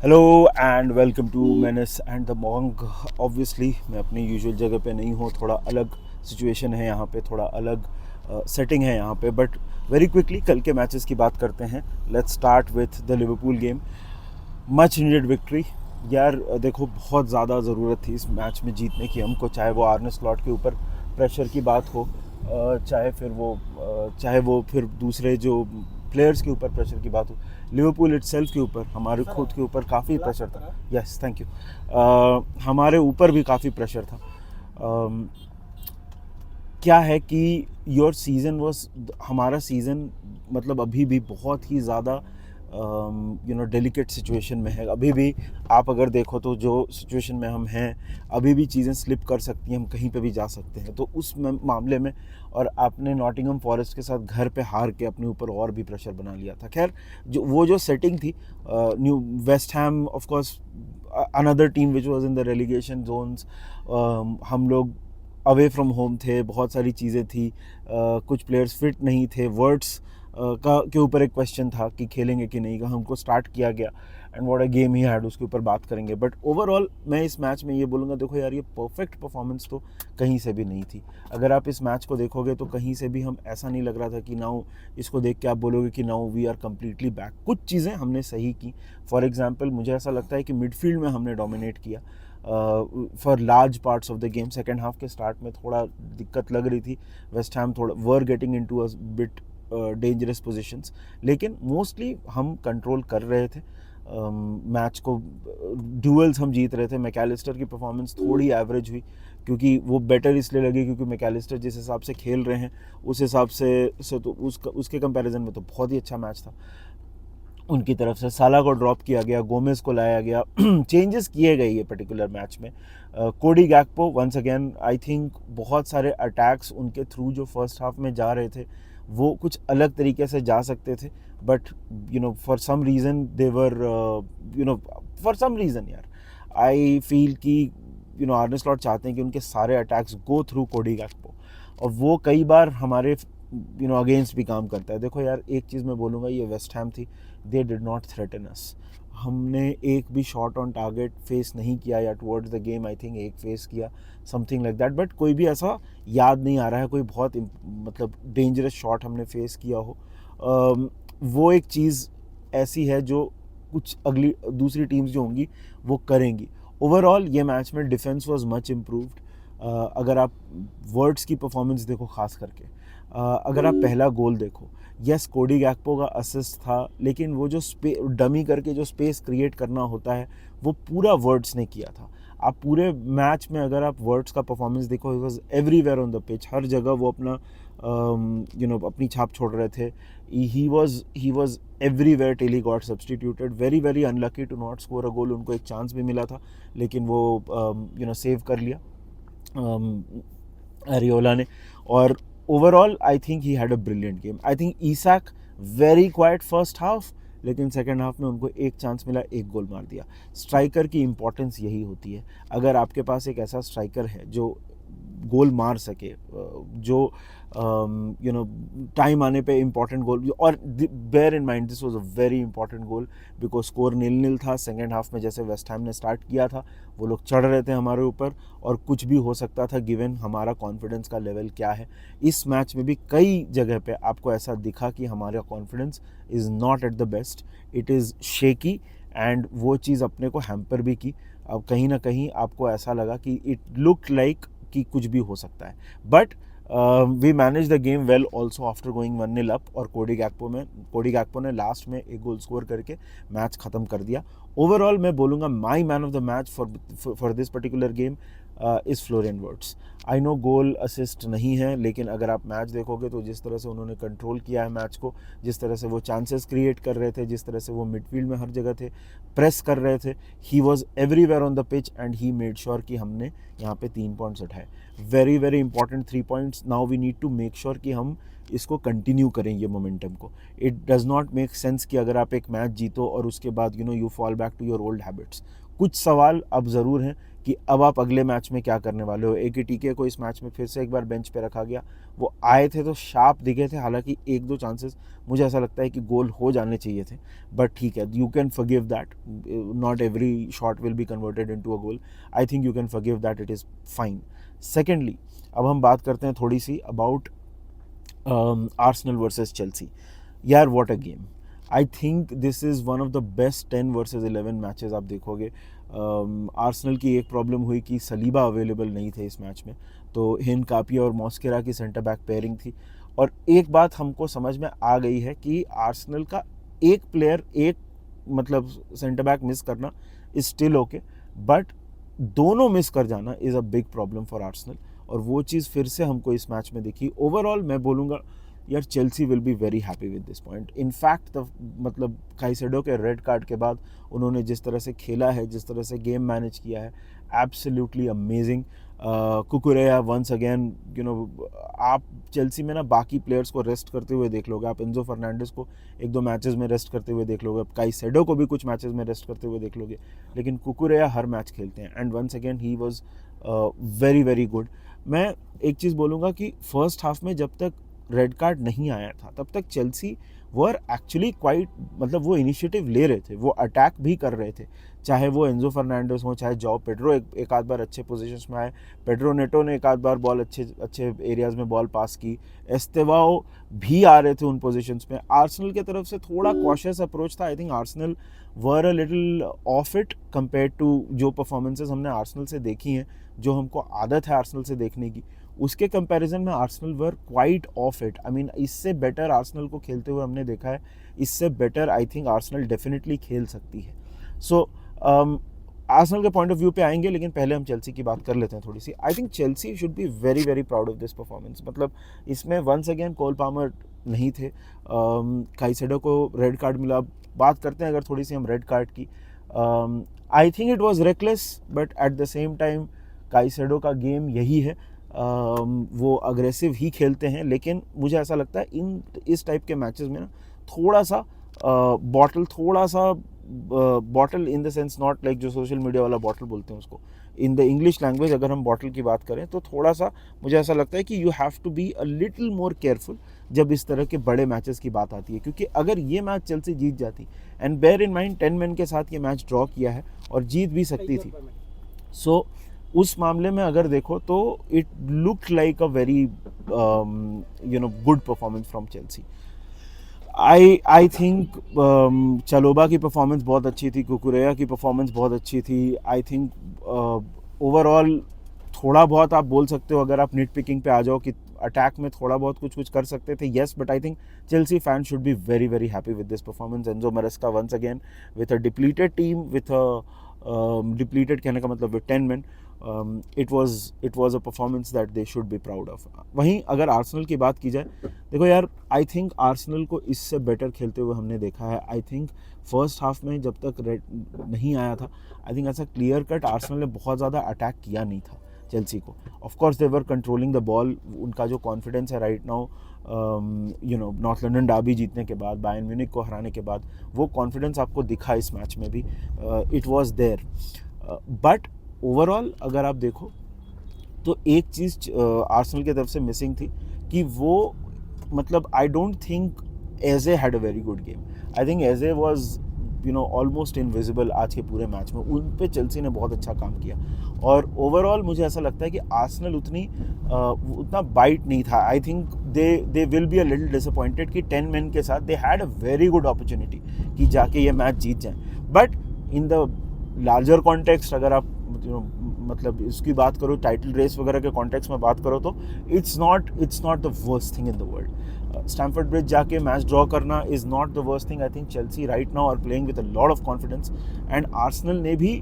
Hello and welcome to menace and the mong. Obviously मैं अपनी usual जगह पे नहीं हूँ, थोड़ा अलग सिचुएशन है यहाँ पे, थोड़ा अलग सेटिंग है यहाँ पे। बट वेरी क्विकली कल के मैचेस की बात करते हैं। Let's start with the Liverpool game. Much needed victory यार। देखो, बहुत ज़्यादा ज़रूरत थी इस मैच में जीतने की हमको, चाहे वो आर्ने स्लॉट के ऊपर प्रेशर की बात हो, चाहे वो फिर दूसरे जो प्लेयर्स के ऊपर प्रेशर की बात हो, लिवरपूल इटसेल्फ के ऊपर, हमारे खुद के ऊपर काफ़ी प्रेशर था। Yes, thank you. हमारे ऊपर भी काफ़ी प्रेशर था। क्या है कि योर सीज़न वॉज, हमारा सीज़न मतलब अभी भी बहुत ही ज़्यादा डेलिकेट सिचुएशन में है। अभी भी आप अगर देखो तो जो सिचुएशन में हम हैं, अभी भी चीज़ें स्लिप कर सकती हैं, हम कहीं पे भी जा सकते हैं। तो उस मामले में, और आपने नॉटिंघम फॉरेस्ट के साथ घर पे हार के अपने ऊपर और भी प्रेशर बना लिया था। खैर, जो सेटिंग थी, new West Ham of course another team which was in the relegation zones. हम लोग अवे फ्रॉम होम थे, बहुत सारी चीज़ें थी, कुछ प्लेयर्स फिट नहीं थे, वर्ड्स का के ऊपर एक क्वेश्चन था कि खेलेंगे कि नहीं। का हमको स्टार्ट किया गया and what a game he had, उसके ऊपर बात करेंगे। बट ओवरऑल मैं इस मैच में ये बोलूँगा, देखो यार, ये परफेक्ट परफॉर्मेंस तो कहीं से भी नहीं थी। अगर आप इस मैच को देखोगे तो कहीं से भी हम ऐसा नहीं लग रहा था कि नाउ इसको देख के आप बोलोगे कि now we are completely back. कुछ चीज़ें हमने सही की। फॉर एग्जाम्पल, मुझे ऐसा लगता है कि मिडफील्ड में हमने डोमिनेट किया for large parts of the game. Second half के स्टार्ट में थोड़ा दिक्कत लग रही थी, वेस्ट हैम थोड़ा were getting in to a bit dangerous positions, लेकिन मोस्टली हम कंट्रोल कर रहे थे मैच को। ड्यूअल्स हम जीत रहे थे। मैकलिस्टर की परफॉर्मेंस थोड़ी एवरेज हुई, क्योंकि वो बेटर इसलिए लगी क्योंकि मैकलिस्टर जिस हिसाब से खेल रहे हैं उस हिसाब से तो उसके कंपैरिजन में तो बहुत ही अच्छा मैच था उनकी तरफ से। साला को ड्रॉप किया गया, गोमेज को लाया गया, चेंजेस किए गए ये पर्टिकुलर मैच में। कोडी गैक्पो वंस अगेन, आई थिंक बहुत सारे अटैक्स उनके थ्रू जो फर्स्ट हाफ में जा रहे थे वो कुछ अलग तरीके से जा सकते थे। But for some reason they were, for some reason यार, आई फील कि आर्ने स्लॉट चाहते हैं कि उनके सारे अटैक्स गो थ्रू कोडी गैक्पो, और वो कई बार हमारे अगेंस्ट भी काम करता है। देखो यार, एक चीज़ मैं बोलूँगा, ये वेस्ट हैम थी, दे डिड नॉट थ्रेटन अस। हमने एक भी शॉट ऑन टारगेट फेस नहीं किया, या towards the game I think एक फेस किया, समथिंग लाइक दैट। बट कोई भी ऐसा याद नहीं आ रहा है कोई बहुत मतलब डेंजरस शॉट हमने फेस किया हो। वो एक चीज़ ऐसी है जो कुछ अगली दूसरी टीम्स जो होंगी वो करेंगी। ओवरऑल ये मैच में डिफेंस वाज मच इम्प्रूव्ड। अगर आप वर्ड्स की परफॉर्मेंस देखो, खास करके अगर आप पहला गोल देखो, यस कोडी गैक्पो का असिस्ट था, लेकिन वो जो डमी करके जो स्पेस क्रिएट करना होता है वो पूरा वर्ड्स ने किया था। आप पूरे मैच में अगर आप वर्ड्स का परफॉर्मेंस देखो, he was everywhere on the pitch, हर जगह वो अपना अपनी छाप छोड़ रहे थे। He was everywhere till he got substituted. Very very unlucky to not score a goal. उनको एक चांस भी मिला था, लेकिन वो सेव कर लिया एरियोला ने। और overall I think he had a brilliant game. I think Isak very quite first half, लेकिन सेकेंड हाफ में उनको एक चांस मिला, एक गोल मार दिया। स्ट्राइकर की इंपॉर्टेंस यही होती है। अगर आपके पास एक ऐसा स्ट्राइकर है जो गोल मार सके, जो टाइम आने पे इंपॉर्टेंट गोल, और bear in mind this was a very important goal because score 0-0 था। सेकेंड हाफ में जैसे वेस्ट हैम ने स्टार्ट किया था, वो लोग चढ़ रहे थे हमारे ऊपर, और कुछ भी हो सकता था गिवन हमारा कॉन्फिडेंस का लेवल क्या है। इस मैच में भी कई जगह पे आपको ऐसा दिखा कि हमारा confidence is not at the best, it is shaky, and वो चीज़ अपने को हैम्पर भी की। अब कहीं ना कहीं आपको ऐसा लगा कि इट लुक लाइक कि कुछ भी हो सकता है। But we manage the game well also after going 1-0 up, और कोडी गैक्पो ने लास्ट में एक गोल स्कोर करके मैच ख़त्म कर दिया। ओवरऑल मैं बोलूँगा my man of the match for this particular game is Florian words. I know goal assist नहीं है, लेकिन अगर आप मैच देखोगे तो जिस तरह से उन्होंने कंट्रोल किया है मैच को, जिस तरह से वो चांसेस क्रिएट कर रहे थे, जिस तरह से वो मिडफील्ड में हर जगह थे, प्रेस कर रहे थे, he was everywhere on the pitch and he made sure कि हमने यहाँ पे 3 पॉइंट्स उठाए। Very very important 3 points. Now we need to make sure कि हम इसको कंटिन्यू करें ये मोमेंटम को. It does not make sense कि अगर आप एक मैच जीतो और उसके बाद you fall back to your old habits. कुछ सवाल अब ज़रूर हैं कि अब आप अगले मैच में क्या करने वाले हो. AKTK को इस मैच में फिर से एक बार बेंच पे रखा गया. वो आए थे तो शार्प दिखे थे, हालांकि एक दो चांसेस मुझे ऐसा लगता है कि गोल हो जाने चाहिए थे, बट ठीक है, you can forgive that. Not every shot will be converted into a goal. I think you can forgive that, it is fine. Secondly, अब हम बात करते हैं थोड़ी सी अबाउट आर्सेनल वर्सेस चेल्सी. यार what a game. I think this is one of the best 10 versus 11 matches आप देखोगे. आर्सेनल की एक प्रॉब्लम हुई कि सलीबा अवेलेबल नहीं थे इस मैच में, तो हिनकापिया और मॉस्केरा की सेंटर बैक पेयरिंग थी. और एक बात हमको समझ में आ गई है कि आर्सेनल का एक प्लेयर, एक मतलब सेंटर बैक मिस करना इज स्टिल ओके, बट दोनों मिस कर जाना is a big problem for Arsenal. और वो चीज़ फिर से हमको इस मैच में दिखी. ओवरऑल मैं बोलूँगा यार Chelsea will be very happy with this point. In fact मतलब काइसेडो के रेड कार्ड के बाद उन्होंने जिस तरह से खेला है, जिस तरह से गेम मैनेज किया है, absolutely amazing. Cucurella once again, आप चेल्सी में ना बाकी प्लेयर्स को रेस्ट करते हुए देख लोगे. आप एंजो फर्नांडिस को एक दो मैचेस में रेस्ट करते हुए देख लोगे, काइसेडो को भी कुछ मैचेस में रेस्ट करते हुए देख लोगे, लेकिन कुकुरेया हर मैच खेलते हैं. And once again he was very very good. मैं एक चीज़ बोलूँगा कि फर्स्ट हाफ में जब तक रेड कार्ड नहीं आया था तब तक चेल्सी वर एक्चुअली क्वाइट, मतलब वो इनिशिएटिव ले रहे थे, वो अटैक भी कर रहे थे. चाहे वो एंजो फर्नांडिस हो, चाहे जॉ पेड्रो एक आध बार अच्छे पोजीशंस में आए, पेड्रो नेटो ने एक आध बार बॉल अच्छे एरियाज में बॉल पास की, एस्तेवाओ भी आ रहे थे उन पोजीशंस में. आर्सेनल की तरफ से थोड़ा कॉशियस अप्रोच था. I think Arsenal were a little off it compare to जो परफॉर्मेंसेज हमने आर्सेनल से देखी हैं, जो हमको आदत है आर्सेनल से देखने की, उसके कंपैरिजन में Arsenal were quite of it. I mean इससे बेटर आर्सेनल को खेलते हुए हमने देखा है, इससे better I think Arsenal definitely खेल सकती है. सो आर्सेनल के पॉइंट ऑफ व्यू पे आएंगे, लेकिन पहले हम चेल्सी की बात कर लेते हैं थोड़ी सी. I think Chelsea should be very very proud of this performance. मतलब इसमें वंस अगेन कोल पामर नहीं थे, काइसेडो को रेड कार्ड मिला. बात करते हैं अगर थोड़ी सी हम रेड कार्ड की. I think it was reckless, but at the same time Caicedo का गेम यही है, वो अग्रेसिव ही खेलते हैं. लेकिन मुझे ऐसा लगता है इस टाइप के मैचेस में ना थोड़ा सा bottle in the sense, not like जो सोशल मीडिया वाला बॉटल बोलते हैं उसको, इन द इंग्लिश लैंग्वेज अगर हम बॉटल की बात करें तो थोड़ा सा मुझे ऐसा लगता है कि you have to be a little more careful जब इस तरह के बड़े मैचेस की बात आती है. क्योंकि अगर ये मैच चेल्सी जीत जाती, and bear in mind 10 man के साथ ये मैच ड्रॉ किया है और जीत भी सकती थी, सो उस मामले में अगर देखो तो it look like a very good performance from Chelsea. I think Chalobah की परफॉर्मेंस बहुत अच्छी थी, कुकुरेया की परफॉर्मेंस बहुत अच्छी थी. आई थिंक ओवरऑल थोड़ा बहुत आप बोल सकते हो, अगर आप निट पिकिंग पे आ जाओ, कि अटैक में थोड़ा बहुत कुछ कर सकते थे, yes, but I think Chelsea fan should be very very happy with this performance. Enzo Maresca once again with a depleted team, with a depleted कहने का मतलब with 10 men, it was a performance that they should be proud of. वहीं अगर Arsenal की बात की जाए, देखो यार, आई थिंक आर्सेनल को इससे बेटर खेलते हुए हमने देखा है. आई थिंक फर्स्ट हाफ में जब तक रेड नहीं आया था, आई थिंक ऐसा क्लियर कट आर्सेनल ने बहुत ज़्यादा अटैक किया नहीं था चेल्सी को. Of course they were controlling the ball. उनका जो कॉन्फिडेंस है right now, north London Derby जीतने के बाद, बायर्न म्यूनिख को हराने के बाद, वो कॉन्फिडेंस आपको दिखा इस मैच में भी. It was there. But overall अगर आप देखो तो एक चीज़ आर्सेनल की तरफ से मिसिंग थी, कि वो मतलब आई don't think AJ had a very good game. I think AJ was almost invisible आज के पूरे मैच में. उन पे चेल्सी ने बहुत अच्छा काम किया. और ओवरऑल मुझे ऐसा लगता है कि आर्सेनल उतना बाइट नहीं था. I think they will be a little disappointed कि 10 men के साथ they had a very good opportunity कि जाके ये मैच जीत जाएं. But in the larger context अगर आप मतलब इसकी बात करो, टाइटल रेस वगैरह के कॉन्टेक्स्ट में बात करो, तो it's not the worst thing in the world. Stamford Bridge जाके मैच ड्रॉ करना is not the worst thing. I think Chelsea right now are playing with a lot of confidence, and Arsenal ने भी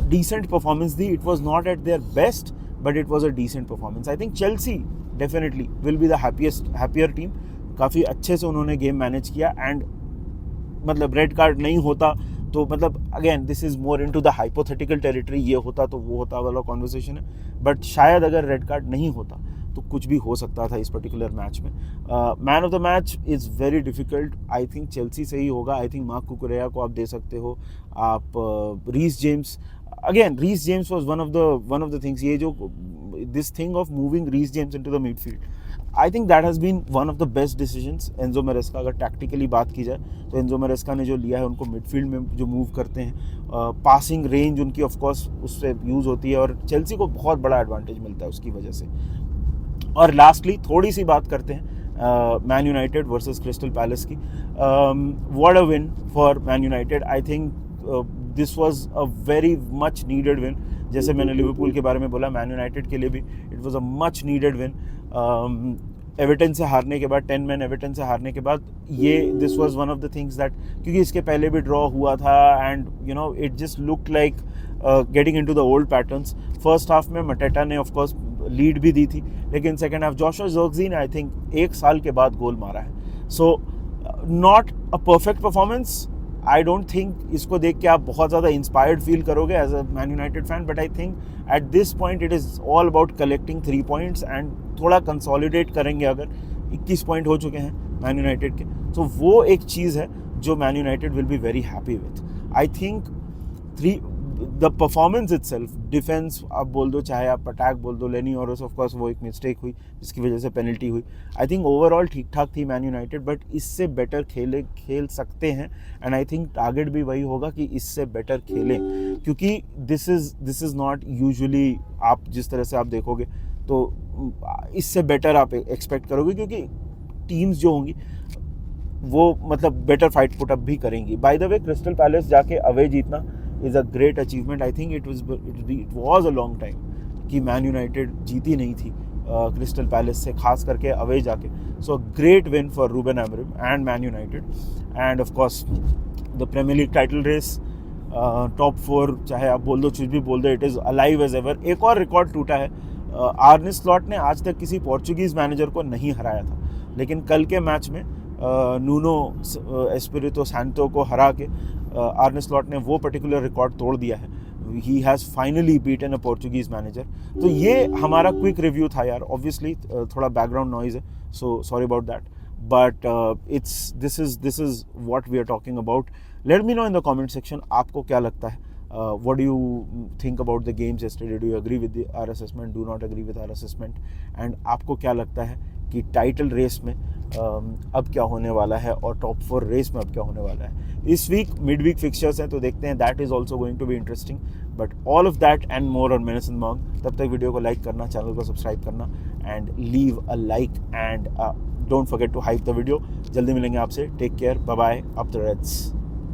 decent performance दी. It was not at their best, but it was a decent performance. I think Chelsea definitely will be the happier team. काफ़ी अच्छे से उन्होंने game manage किया. And मतलब red card नहीं होता तो मतलब again this is more into the hypothetical territory. ये होता तो वो होता वाला कॉन्वर्सेशन है. बट शायद अगर रेड कार्ड नहीं होता तो कुछ भी हो सकता था इस पर्टिकुलर मैच में। Man of the match is very difficult, I think Chelsea से ही होगा। आई थिंक मार्क कुकुरेया को आप दे सकते हो, आप Reece James, again Reece James was one of the things, ये जो this thing of moving Reece James into the midfield, I think that has been one of the best decisions Enzo Maresca. अगर tactically बात की जाए तो Enzo मैरेस्का ने जो लिया है, उनको मिडफील्ड में जो मूव करते हैं, पासिंग रेंज उनकी ऑफ कोर्स उससे यूज़ होती है और चेल्सी को बहुत बड़ा एडवांटेज मिलता है उसकी वजह से। और लास्टली थोड़ी सी बात करते हैं Man United versus Crystal Palace की। What a win for Man United, I think this was a very much needed win. जैसे मैंने लिवरपूल के बारे में बोला, मैन यूनाइटेड के लिए भी it was a much needed win. Everton से हारने के बाद, 10 मैन एवर्टन से हारने के बाद, ये this was one of the things that, क्योंकि इसके पहले भी ड्रॉ हुआ था and you know it just look like getting into the old patterns. First half में मटेटा ने ऑफ कोर्स लीड भी दी थी, लेकिन सेकंड हाफ जोशुआ ज़र्क्ज़ी ने आई थिंक 1 साल के बाद गोल मारा है। So not a perfect performance, I don't think इसको देख के आप बहुत ज़्यादा इंस्पायर्ड फील करोगे as a Man United fan, but I think at this point it is all about collecting 3 points and थोड़ा कंसोलिडेट करेंगे। अगर 21 पॉइंट हो चुके हैं मैन यूनाइटेड के, तो वो एक चीज़ है जो man United will be very happy with. I think the performance itself, defence आप बोल दो चाहे आप अटैक बोल दो, लेनी ऑरस ऑफ कोर्स वो एक मिस्टेक हुई जिसकी वजह से पेनल्टी हुई, आई थिंक ओवरऑल ठीक ठाक थी मैन यूनाइटेड, बट इससे बेटर खेल सकते हैं एंड आई थिंक टारगेट भी वही होगा कि इससे बेटर खेलें, क्योंकि दिस इज़ नॉट यूजुअली, आप जिस तरह से आप देखोगे तो इससे बेटर आप एक्सपेक्ट करोगे, क्योंकि टीम्स जो होंगी वो मतलब बेटर फाइट पुट अप भी करेंगी। By the way, crystal palace जाके अवे जीतना is a great achievement. I think it was a long time कि मैन यूनाइटेड जीती नहीं थी क्रिस्टल पैलेस से, खास करके अवे जाके। So great win for Ruben Amorim and Man United and of course the Premier League title race, top 4 चाहे आप बोल दो, कुछ भी बोल दो, it is alive as ever. एक और रिकॉर्ड टूटा है, आर्ने स्लॉट ने आज तक किसी पोर्चुगीज़ मैनेजर को नहीं हराया था, लेकिन कल के मैच में नूनो एस्पिरितो सैंतो को हरा के आर्ने स्लॉट ने वो पर्टिकुलर रिकॉर्ड तोड़ दिया है। He has finally beaten a Portuguese manager. तो ये हमारा क्विक रिव्यू था यार, ऑब्वियसली थोड़ा बैकग्राउंड नॉइज़ है, so sorry about that, but this is what we are talking about. Let me know in the comment section, आपको क्या लगता है, what do you think about the games yesterday? Do you agree with our assessment? Do not agree with our assessment? And आपको क्या लगता है कि title race में अब क्या होने वाला है और टॉप 4 रेस में अब क्या होने वाला है? इस वीक मिड वीक फिक्चर्स हैं, तो देखते हैं, that is also going to be interesting. But all of that and more on मेनिस इन मॉन्ग। तब तक वीडियो को लाइक करना, चैनल को सब्सक्राइब करना and leave a like and don't forget to hype the video. जल्दी मिलेंगे आपसे, take care, bye bye, up the Reds.